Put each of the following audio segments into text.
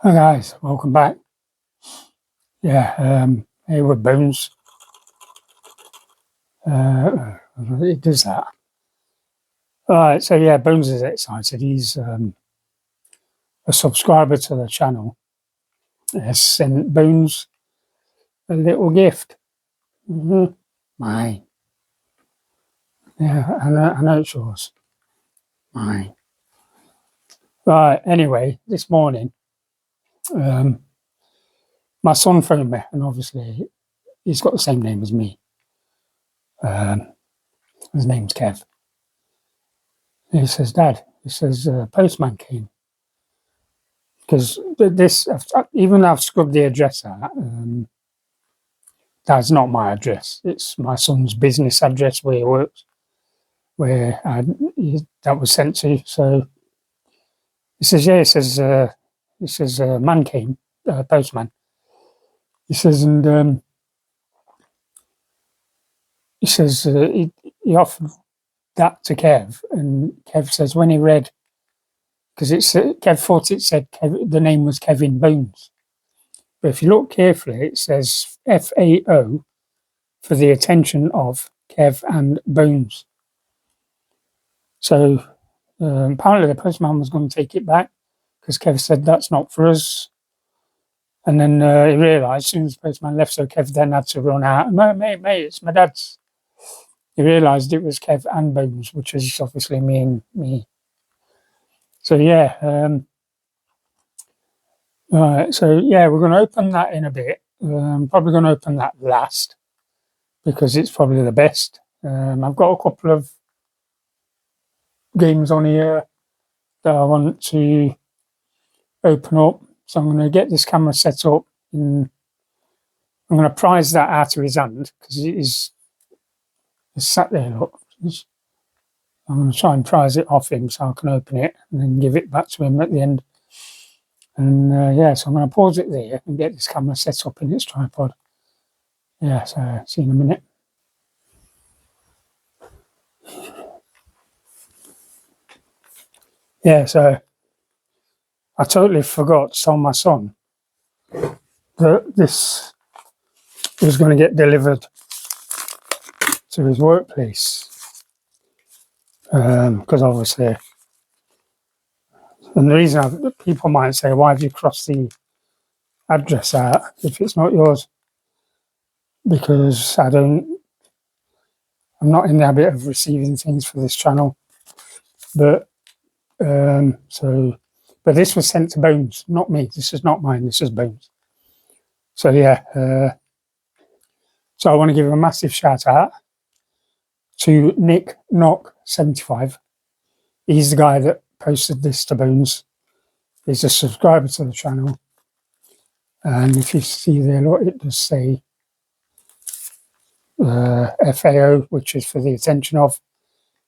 Hi guys, welcome back. Here with Bones. It does that. Alright, so yeah, Bones is excited. He's a subscriber to the channel. Has sent Bones a little gift. Mine. Yeah, I know it's yours. Mine. Right, anyway, this morning, my son phoned me, and obviously he's got the same name as me. His name's Kev. He says, Dad, postman came. Because this, even though I've scrubbed the address out, that's not my address. It's my son's business address where he works, that was sent to. So he says, yeah, he says, man came, postman. He says, and he says, he offered that to Kev, and Kev says when he read, because Kev thought it said the name was Kevin Bones, but if you look carefully, it says FAO for the attention of Kev and Bones. So apparently the postman was going to take it back because Kev said that's not for us. And then he realised as soon as the postman left, so Kev then had to run out. Mate, it's my dad's. He realised it was Kev and Bones, which is obviously me and me. So yeah, right. So yeah, we're going to open that in a bit. Probably going to open that last because it's probably the best. I've got a couple of games on here that I want to open up. So I'm going to get this camera set up and I'm going to prise that out of his hand because it's sat there. Look, I'm going to try and prise it off him so I can open it and then give it back to him at the end. And yeah, so I'm going to pause it there and get this camera set up in its tripod. Yeah, so see you in a minute. Yeah, so I totally forgot to tell my son that this was going to get delivered to his workplace. Because obviously, and the reason people might say, why have you crossed the address out if it's not yours? Because I'm not in the habit of receiving things for this channel. But but this was sent to Bones, not me. This is not mine. This is Bones. So yeah, so I want to give a massive shout out to Nick Knock 75. He's the guy that posted this to Bones. He's a subscriber to the channel, and if you see there, look, it does say FAO, which is for the attention of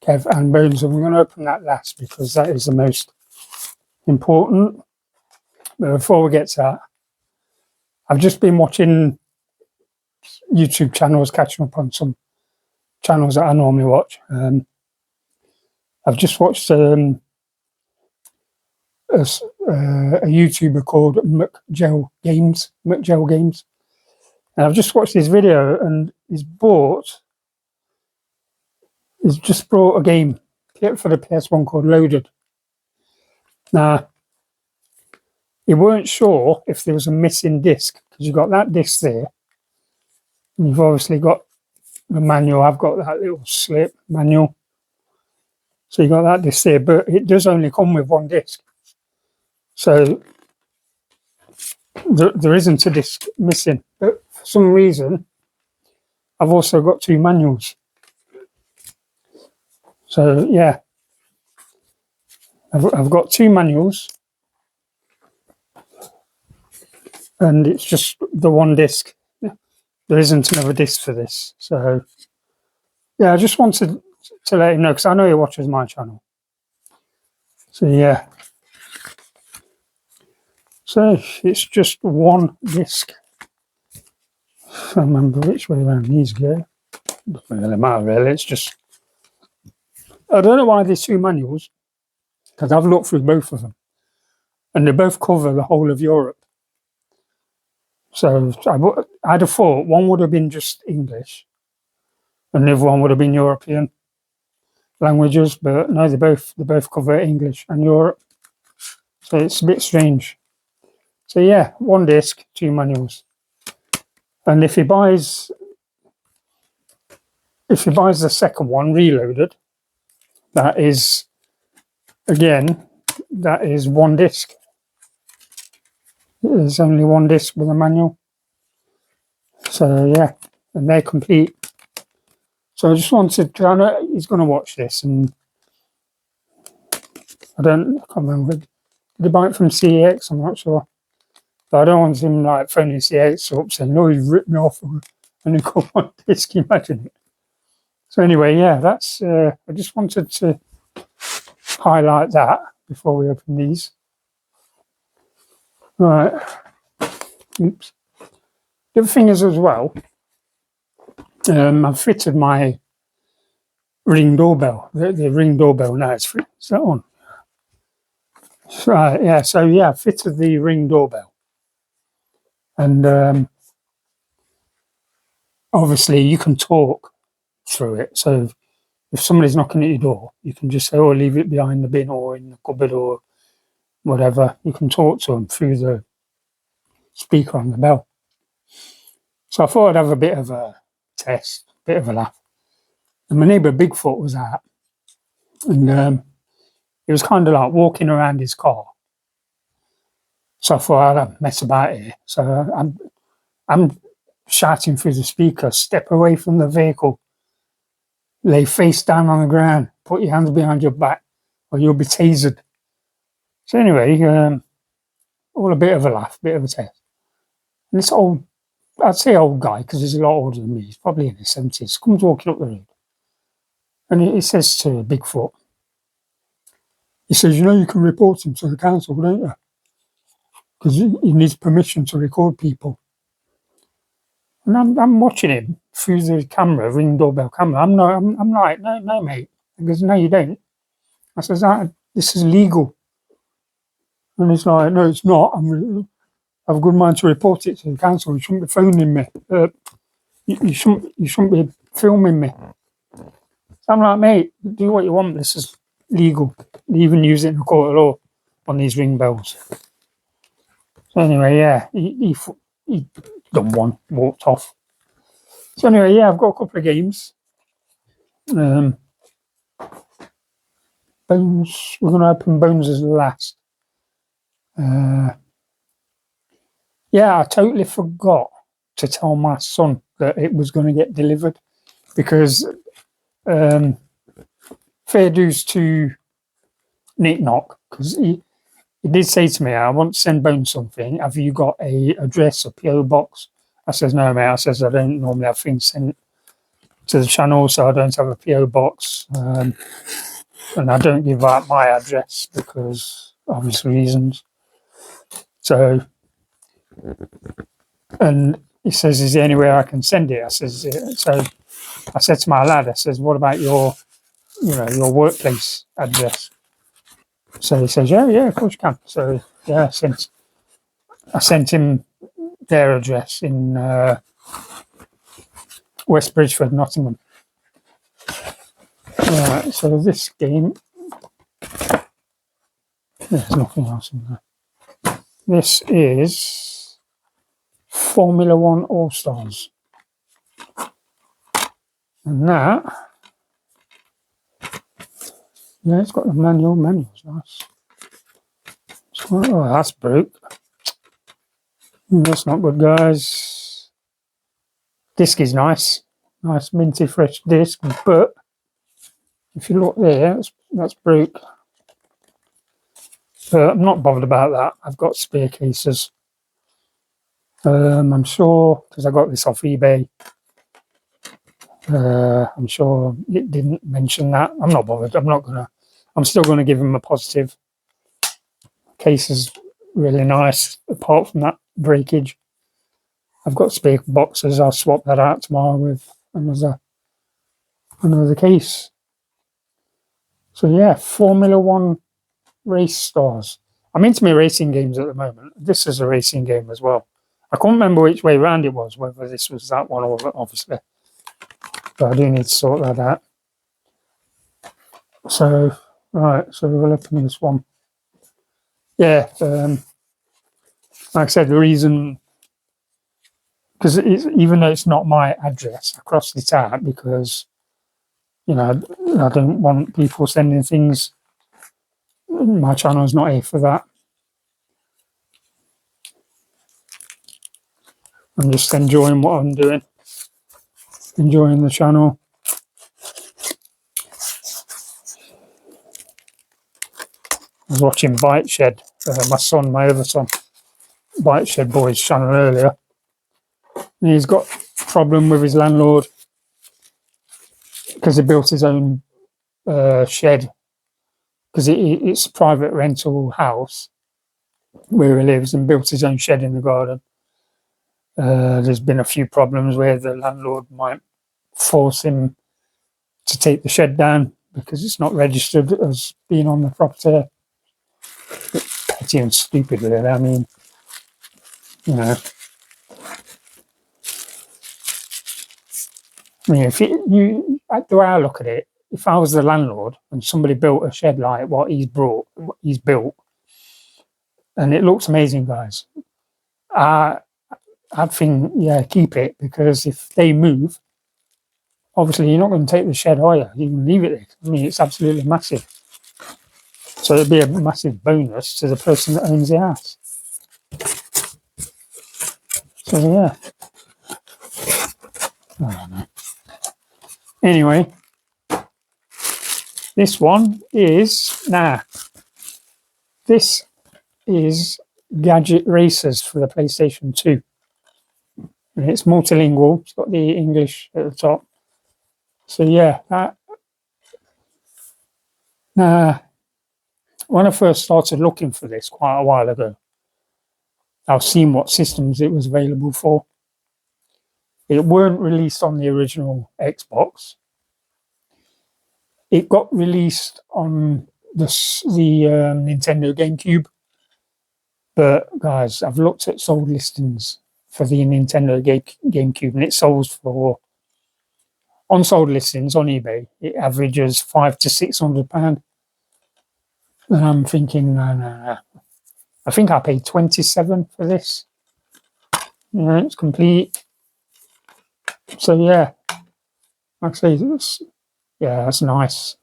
Kev and Bones, and we're going to open that last because that is the most important. But before we get to that, I've just been watching YouTube channels, catching up on some channels that I normally watch. I've just watched a YouTuber called McGel Games, and I've just watched his video, and he's just brought a game for the PS1 called Loaded. Now, he weren't sure if there was a missing disc because you've got that disc there, and you've obviously got the manual. I've got that little slip manual, so you got that disc there, but it does only come with one disc. So there isn't a disc missing, but for some reason, I've also got two manuals. So yeah, I've got two manuals, and it's just the one disc. There isn't another disc for this. So yeah, I just wanted to let him know because I know he watches my channel. So yeah, so it's just one disc. I can't remember which way around these go. Doesn't really matter, really. It's just, I don't know why there's two manuals because I've looked through both of them, and they both cover the whole of Europe. So I'd have thought one would have been just English, and the other one would have been European languages, but no, they both cover English and Europe. So it's a bit strange. So yeah, one disc, two manuals. And if he buys the second one reloaded, that is one disc. There's only one disc with a manual. So yeah, and they're complete. So I just wanted, because I know he's going to watch this, and I can't remember. Did he buy it from CX? I'm not sure. But I don't want him like phoning CX up saying, "No, you've ripped me off," and then got one disc. Imagine it. So anyway, yeah, that's. I just wanted to highlight that before we open these. Right. Oops. The other thing is as well, I've fitted my Ring doorbell. The Ring doorbell now is free. Is that on? Right, yeah. So yeah, I fitted the Ring doorbell, and obviously you can talk through it. So if somebody's knocking at your door, you can just say, "Oh, leave it behind the bin or in the cupboard or whatever." You can talk to them through the speaker on the bell. So I thought I'd have a bit of a test, bit of a laugh. And my neighbour Bigfoot was out, and he was kind of like walking around his car. So I thought I'd mess about here. So I'm shouting through the speaker, "Step away from the vehicle, lay face down on the ground, put your hands behind your back, or you'll be tasered." So anyway, all a bit of a laugh, bit of a test. And this I'd say old guy, because he's a lot older than me, he's probably in his 70s, comes walking up the road. And he says to Bigfoot, he says, "You know, you can report him to the council, don't you? Because he needs permission to record people." And I'm watching him through the camera, Ring doorbell camera. I'm like, no, mate. He goes, "No, you don't." I says, "This is legal." And he's like, "No, it's not. I've a good mind to report it to the council. You shouldn't be phoning me. You shouldn't be filming me." So I'm like, "Mate, do what you want. This is legal. They even use it in the court of law on these ring bells." So anyway, yeah, he done one, walked off. So anyway, yeah, I've got a couple of games. Bones. We're going to open Bones as last. Yeah, I totally forgot to tell my son that it was going to get delivered, because fair dues to Nick Knock, because he did say to me, "I want to send Bones something. Have you got a address, a PO box?" I says, "No, mate." I says, "I don't normally have things sent to the channel, so I don't have a PO box, and I don't give out my address because obvious reasons." So, and he says, "Is there anywhere I can send it?" I says, "Yeah." So I said to my lad, I says, "What about your workplace address?" So he says, yeah, of course you can." So yeah, I sent him their address in West Bridgeford, Nottingham. Right, so this game, there's nothing else in there. This is Formula One All Stars, and that, yeah, it's got the manual. Manual's nice. So, oh, that's broke. That's not good, guys. Disc is nice minty fresh disc, but if you look there, that's broke. I'm not bothered about that. I've got spare cases. I'm sure, because I got this off eBay, I'm sure it didn't mention that. I'm not bothered. I'm still gonna give him a positive. Case is really nice, apart from that breakage. I've got spare boxes. I'll swap that out tomorrow with another case. So yeah, Formula One race stars. I'm into my racing games at the moment. This is a racing game as well. I can't remember which way around it was, whether this was that one or obviously. But I do need to sort that out. So, right, so we'll open this one. Yeah, like I said, the reason, because even though it's not my address, I crossed it out because, you know, I don't want people sending things. My channel's not here for that. I'm just enjoying what I'm doing, enjoying the channel. I was watching Bike Shed, my other son, Bike Shed Boys channel earlier. And he's got a problem with his landlord because he built his own shed, because it's a private rental house where he lives, and built his own shed in the garden. There's been a few problems where the landlord might force him to take the shed down because it's not registered as being on the property. Petty and stupid, really. I mean, you know. I mean, if the way I look at it, if I was the landlord and somebody built a shed like what he's built, and it looks amazing, guys, I think, yeah, keep it, because if they move, obviously you're not going to take the shed, are you? You can leave it there. I mean, it's absolutely massive. So it'd be a massive bonus to the person that owns the house. So, yeah. I don't know. Anyway, this one is, this is Gadget Racers for the PlayStation 2. And it's multilingual. It's got the English at the top. So, yeah, when I first started looking for this quite a while ago, I was seeing what systems it was available for. It weren't released on the original Xbox. It got released on the Nintendo GameCube. But, guys, I've looked at sold listings for the Nintendo GameCube, and it sells for, on sold listings on eBay, it averages £500 to £600. And I'm thinking, no. I think I paid $27 for this. Yeah, it's complete. So, yeah, actually, that's nice.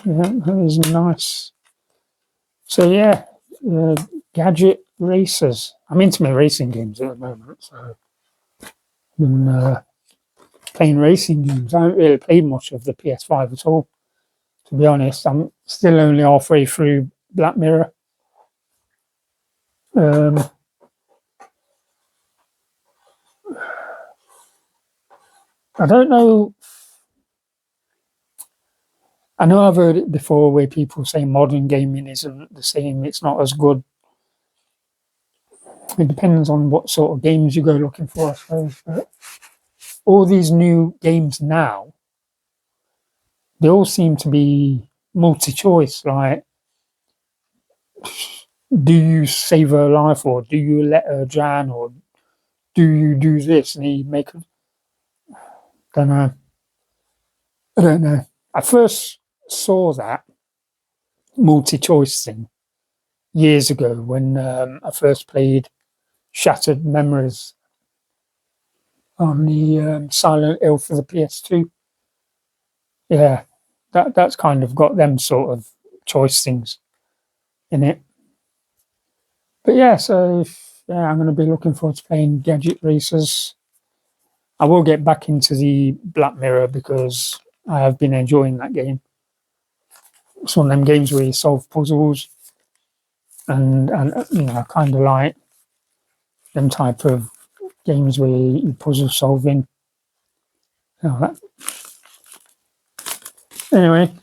Yeah, that is nice. So, yeah, Gadget Racers. I'm into my racing games at the moment, so I've been playing racing games. I haven't really played much of the PS5 at all, to be honest. I'm still only halfway through Black Mirror. I don't know. I know I've heard it before where people say modern gaming isn't the same. It's not as good. It depends on what sort of games you go looking for, I suppose. But all these new games now, they all seem to be multi-choice. Like, do you save her life, or do you let her drown, or do you do this? And you make don't know. I don't know. I first saw that multi-choice thing years ago when I first played Shattered Memories on the Silent Hill for the PS2. Yeah, that's kind of got them sort of choice things in it. But yeah, so yeah, I'm going to be looking forward to playing Gadget Racers. I will get back into the Black Mirror because I have been enjoying that game. It's one of them games where you solve puzzles, and you know, I kind of like them type of games where you puzzle solving. Anyway,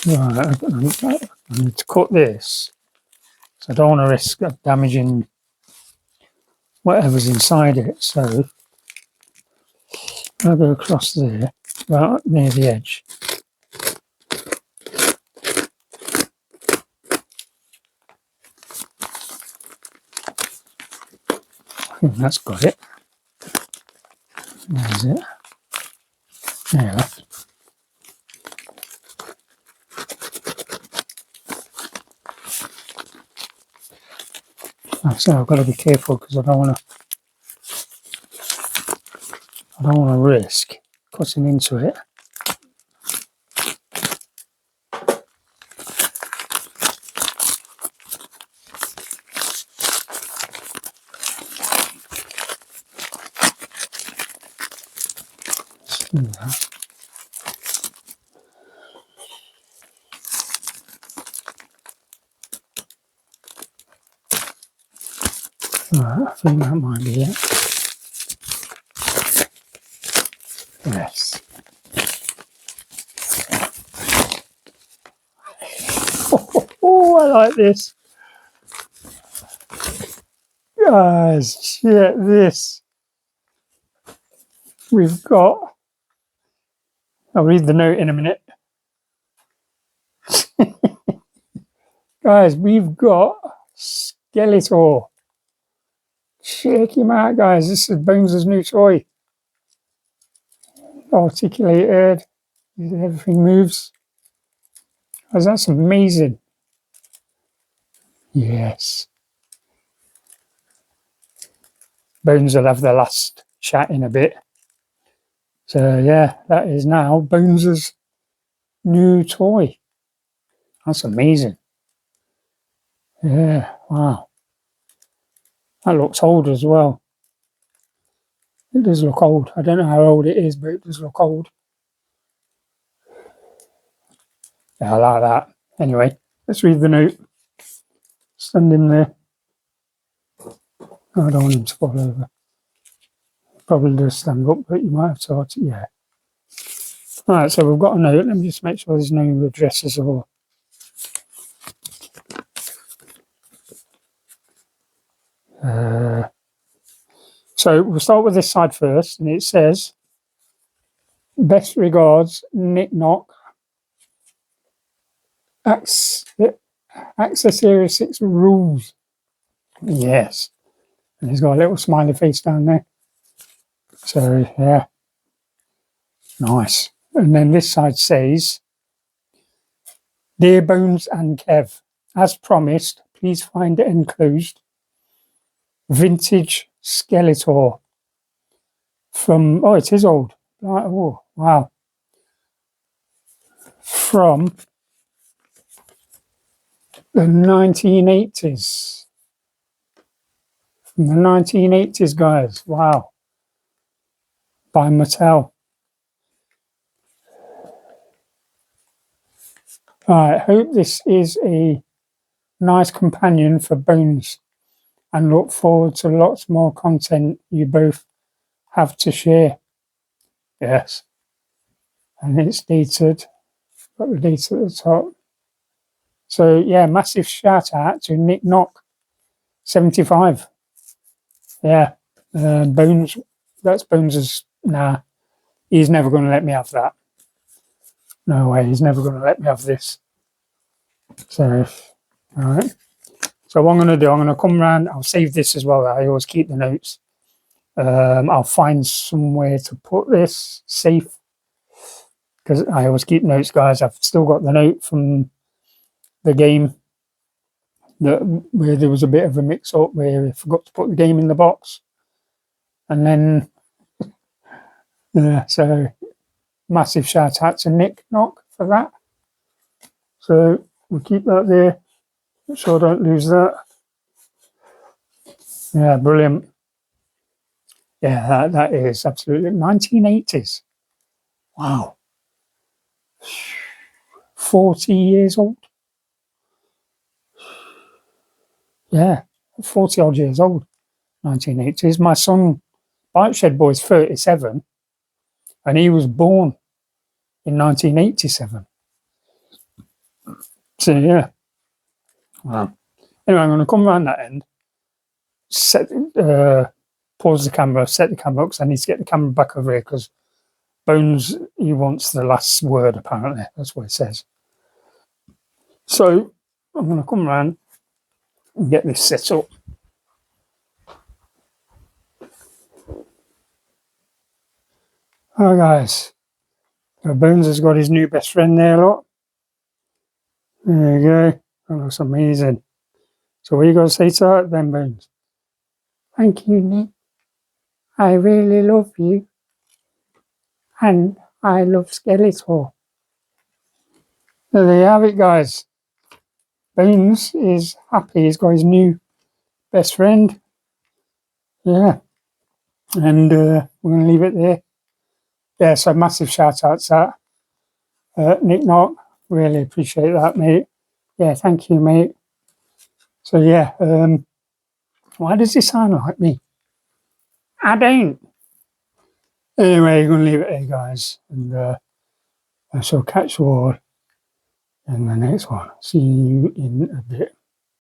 right, I need to cut this, so I don't want to risk damaging whatever's inside it. So I'll go across there, right near the edge. I think that's got it. Where is it? There. So I've got to be careful because I don't want to risk cutting into it. Right, I think that might be it. Yes. Oh, I like this. Guys, check this. We've got... I'll read the note in a minute. Guys, we've got Skeletor. Check him out, guys. This is Bones' new toy. Articulated. Everything moves. Guys, that's amazing. Yes. Bones will have the last chat in a bit. So, yeah, that is now Bones' new toy. That's amazing. Yeah, wow. That looks old as well. It does look old. I don't know how old it is, but it does look old. Yeah, I like that. Anyway, let's read the note. Stand him there. Oh, I don't want him to fall over. Probably does stand up, but you might have to, yeah. Alright, so we've got a note. Let me just make sure there's no addresses or... So we'll start with this side first, and it says, best regards, Nick Knock, Access Area 6 rules. Yes. And he's got a little smiley face down there. So, yeah. Nice. And then this side says, Dear Bones and Kev, as promised, please find it enclosed. Vintage Skeletor. From, oh, it is old. Oh, wow. From the 1980s. From the 1980s, guys. Wow. By Mattel. I hope this is a nice companion for Bones and look forward to lots more content you both have to share. Yes. And it's dated. Got the date at the top. So, yeah, massive shout out to Nick Knock, 75. Yeah. Bones, that's Bones's, nah. He's never going to let me have that. No way, he's never going to let me have this. So, all right. So what I'm going to do, I'm going to come around. I'll save this as well. I always keep the notes. I'll find somewhere to put this safe because I always keep notes, guys. I've still got the note from the game where there was a bit of a mix-up where I forgot to put the game in the box. And then, yeah, so massive shout out to Nick Knock for that. So we'll keep that there. Make sure I don't lose that. Yeah, brilliant. Yeah, that is absolutely 1980s. Wow. 40 years old. Yeah, 40 odd years old. 1980s. My son, Bike Shed Boy's 37, and he was born in 1987. So, yeah. Wow. Anyway, I'm going to come around that end, pause the camera, set the camera up, because I need to get the camera back over here, because Bones, he wants the last word, apparently. That's what it says. So I'm going to come around and get this set up. Alright guys, so Bones has got his new best friend there, look. There you go. That looks amazing. So what are you going to say to that then, Bones? Thank you, Nick. I really love you. And I love Skeletor. So there you have it, guys. Bones is happy. He's got his new best friend. Yeah. And we're going to leave it there. Yeah, so massive shout out to that. Nick Knock, really appreciate that, mate. Yeah, thank you, mate. So yeah, why does he sound like me? I don't. Anyway, you're going to leave it there, guys. And I shall catch you all in the next one. See you in a bit.